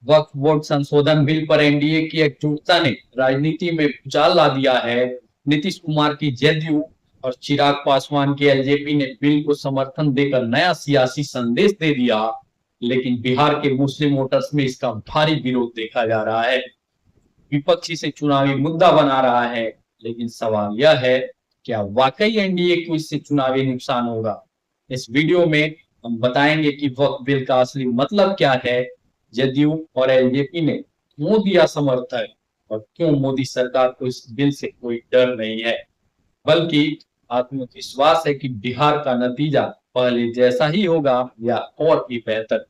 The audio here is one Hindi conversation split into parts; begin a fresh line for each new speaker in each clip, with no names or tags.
वक्फ बोर्ड संशोधन बिल पर एनडीए की एकजुटता ने राजनीति में भूचाल ला दिया है। नीतीश कुमार की जेडीयू और चिराग पासवान की एलजेपी ने बिल को समर्थन देकर नया सियासी संदेश दे दिया, लेकिन बिहार के मुस्लिम वोटर्स में इसका भारी विरोध देखा जा रहा है। विपक्ष इसे चुनावी मुद्दा बना रहा है, लेकिन सवाल यह है, क्या वाकई एनडीए को इससे चुनावी नुकसान होगा? इस वीडियो में हम बताएंगे कि वक्फ बिल का असली मतलब क्या है, जदयू और एलजेपी ने क्यों दिया समर्थन और क्यों मोदी सरकार को इस बिल से कोई डर नहीं है, बल्कि आत्मविश्वास है कि बिहार का नतीजा पहले जैसा ही होगा या और भी बेहतर।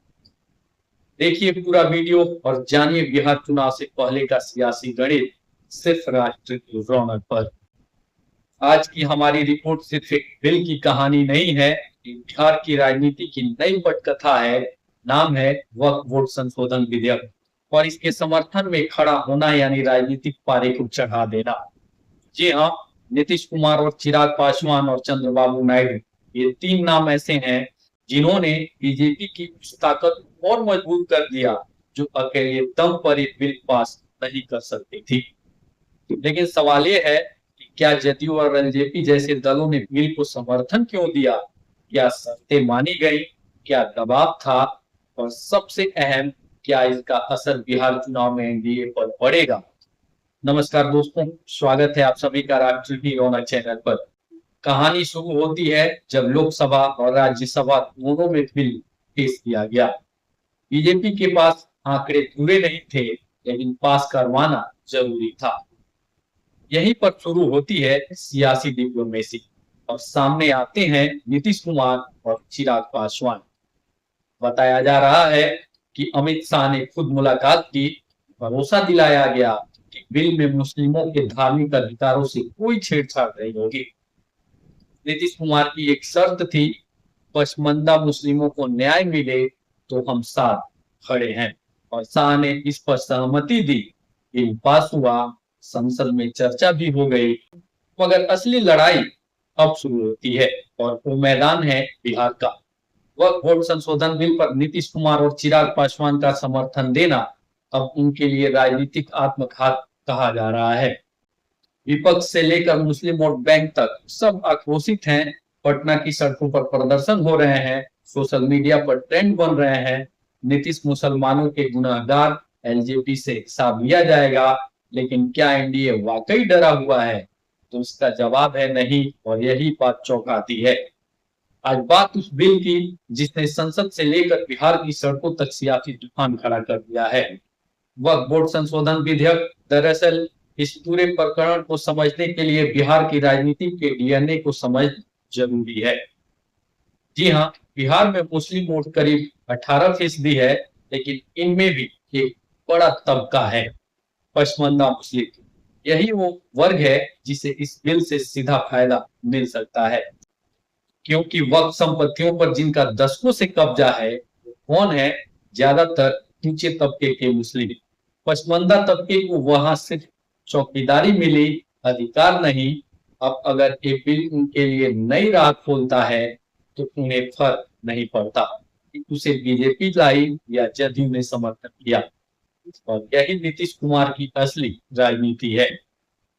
देखिए पूरा वीडियो और जानिए बिहार चुनाव से पहले का सियासी गणित सिर्फ राष्ट्र की रौनक पर। आज की हमारी रिपोर्ट सिर्फ एक बिल की कहानी नहीं है, बिहार की राजनीति की नई पटकथा है। नाम है वक्फ बोर्ड संशोधन विधेयक और इसके समर्थन में खड़ा होना यानी राजनीतिक पारे को चढ़ा देना। जी हाँ, नीतीश कुमार और चिराग पासवान और चंद्रबाबू नायडू, ये तीन नाम ऐसे हैं जिन्होंने बीजेपी की उस ताकत और मजबूत कर दिया जो अकेले दम पर एक बिल पास नहीं कर सकती थी। लेकिन सवाल ये है कि क्या जदयू और एलजेपी जैसे दलों ने बिल को समर्थन क्यों दिया? क्या शर्तें मानी गई? क्या दबाव था? और सबसे अहम, क्या इसका असर बिहार चुनाव में एनडीए पर पड़ेगा? नमस्कार दोस्तों, स्वागत है आप सभी का राष्ट्र की रौनक चैनल पर। कहानी शुरू होती है जब लोकसभा और राज्यसभा दोनों में बिल पेश किया गया। बीजेपी के पास आंकड़े पूरे नहीं थे, लेकिन पास करवाना जरूरी था। यहीं पर शुरू होती है सियासी डिप्लोमेसी और सामने आते हैं नीतीश कुमार और चिराग पासवान। बताया जा रहा है कि अमित शाह ने खुद मुलाकात की, भरोसा दिलाया गया कि बिल में मुस्लिमों के धार्मिक अधिकारों से कोई छेड़छाड़ नहीं होगी। नीतीश कुमार की एक शर्त थी, पसमानदा मुस्लिमों को न्याय मिले तो हम साथ खड़े हैं, और शाह ने इस पर सहमति दी। बिल पास हुआ, संसद में चर्चा भी हो गई, मगर असली लड़ाई अब शुरू होती है और वो मैदान है बिहार का। वक्फ बोर्ड संशोधन बिल पर नीतीश कुमार और चिराग पासवान का समर्थन देना अब उनके लिए राजनीतिक आत्मघात कहा जा रहा है। विपक्ष से लेकर मुस्लिम वोट बैंक तक सब आक्रोशित हैं। पटना की सड़कों पर प्रदर्शन हो रहे हैं, सोशल मीडिया पर ट्रेंड बन रहे हैं। नीतीश मुसलमानों के गुनहगार, एलजेपी से हिसाब लिया जाएगा। लेकिन क्या एनडीए वाकई डरा हुआ है? तो इसका जवाब है नहीं, और यही बात चौंकाती है। आज बात उस बिल की जिसने संसद से लेकर बिहार की सड़कों तक सियासी तूफान खड़ा कर दिया है। वक्फ बोर्ड संशोधन विधेयक दरअसल इस पूरे प्रकरण को समझने के लिए बिहार की राजनीति के डीएनए को समझ जरूरी है। जी हाँ, बिहार में मुस्लिम वोट करीब 18% है, लेकिन इनमें भी एक बड़ा तबका है पसमानदा मुस्लिम। यही वो वर्ग है जिसे इस बिल से सीधा फायदा मिल सकता है, क्योंकि वक्फ संपत्तियों पर जिनका दशकों से कब्जा है कौन है? ज्यादातर नीचे तबके के मुस्लिम। पसमानदा तबके को वहां सिर्फ चौकीदारी मिली, अधिकार नहीं। अब अगर ये बिल उनके लिए नई राह खोलता है तो उन्हें फर्क नहीं पड़ता कि उसे बीजेपी लाई या जदयू ने समर्थन किया। और यही नीतीश कुमार की असली राजनीति है।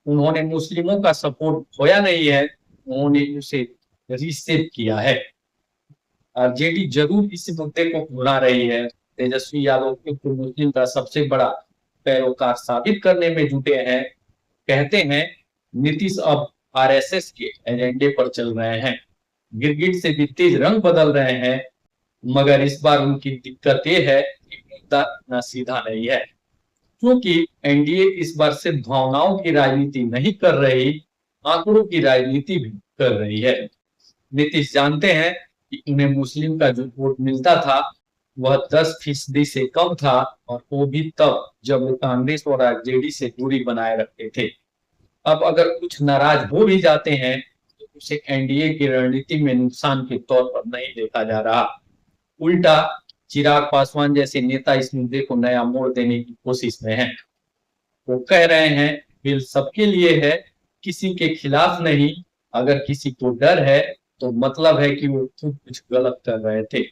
उन्होंने मुस्लिमों का सपोर्ट खोया नहीं है, उन्होंने उसे रीसेट किया है। आरजेडी जरूर इस मुद्दे को भुला रही है। तेजस्वी यादव को मुस्लिम का सबसे बड़ा पैरोकार साबित करने में जुटे हैं। कहते हैं नीतीश अब आरएसएस के एजेंडे पर चल रहे हैं, गिरगिट से भी तेज रंग बदल रहे हैं। मगर इस बार उनकी दिक्कत यह है कि मुद्दा इतना सीधा नहीं है, क्योंकि एनडीए इस बार सिर्फ भावनाओं की राजनीति नहीं कर रही, आंकड़ों की राजनीति भी कर रही है। नीतीश जानते हैं कि उन्हें मुस्लिम का जो वोट मिलता था वह 10% से कम था, और वो भी तब जब वो कांग्रेस और आरजेडी से दूरी बनाए रखते थे। अब अगर कुछ नाराज हो भी जाते हैं तो उसे एनडीए की रणनीति में नुकसान के तौर पर नहीं देखा जा रहा। उल्टा चिराग पासवान जैसे नेता इस मुद्दे को नया मोड़ देने की कोशिश में हैं। वो कह रहे हैं बिल सबके लिए है, किसी के खिलाफ नहीं। अगर किसी को डर है तो मतलब है कि वो खुद कुछ गलत कर रहे थे।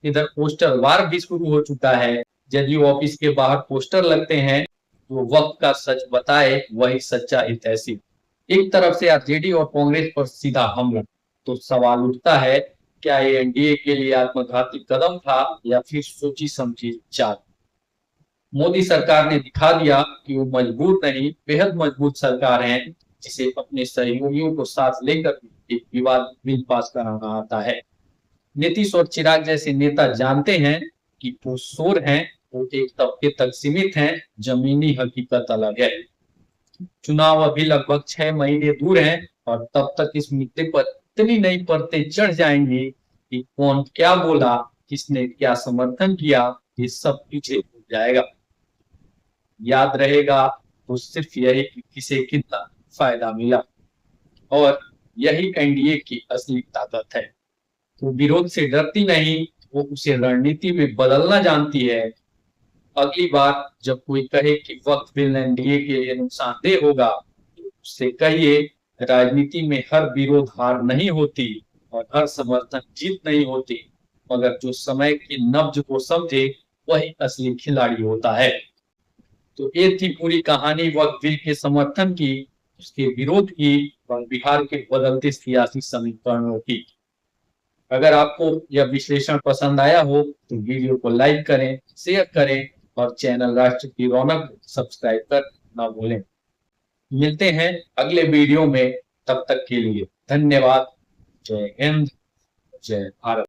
इधर पोस्टर वार भी शुरू हो चुका है। जदयू ऑफिस के बाहर पोस्टर लगते हैं, जो वक्त का सच बताए वही सच्चा हितैषी। एक तरफ से आरजेडी और कांग्रेस पर सीधा हमला, तो सवाल उठता है, क्या ये एनडीए के लिए आत्मघाती कदम था या फिर सोची समझी चाल? मोदी सरकार ने दिखा दिया कि वो मजबूर नहीं, बेहद मजबूत सरकार है, जिसे अपने सहयोगियों को साथ लेकर एक विवाद बिल पास कराना आता है। नीतीश और चिराग जैसे नेता जानते हैं कि वो शोर हैं, वो एक तबके तक सीमित हैं, जमीनी हकीकत अलग है। चुनाव अभी लगभग 6 महीने दूर हैं और तब तक इस मुद्दे पर इतनी नई परतें चढ़ जाएंगी कि कौन क्या बोला, किसने क्या समर्थन किया, ये सब पीछे हो जाएगा। याद रहेगा तो सिर्फ यही कि किसे कितना फायदा मिला, और यही एनडीए की असली ताकत है। वो विरोध से डरती नहीं, वो उसे रणनीति में बदलना जानती है। अगली बार जब कोई कहे कि वक्त बिल एनडीए के लिए नुकसानदेह होगा, तो उससे कहिए, राजनीति में हर विरोध हार नहीं होती और हर समर्थन जीत नहीं होती, मगर जो समय की नब्ज को समझे वही असली खिलाड़ी होता है। तो ये थी पूरी कहानी वक्त बिल के समर्थन की, उसके विरोध की और बिहार के बदलते सियासी समीकरणों की। अगर आपको यह विश्लेषण पसंद आया हो तो वीडियो को लाइक करें, शेयर करें और चैनल राष्ट्र की रौनक सब्सक्राइब कर ना भूलें। मिलते हैं अगले वीडियो में, तब तक के लिए धन्यवाद। जय हिंद, जय भारत।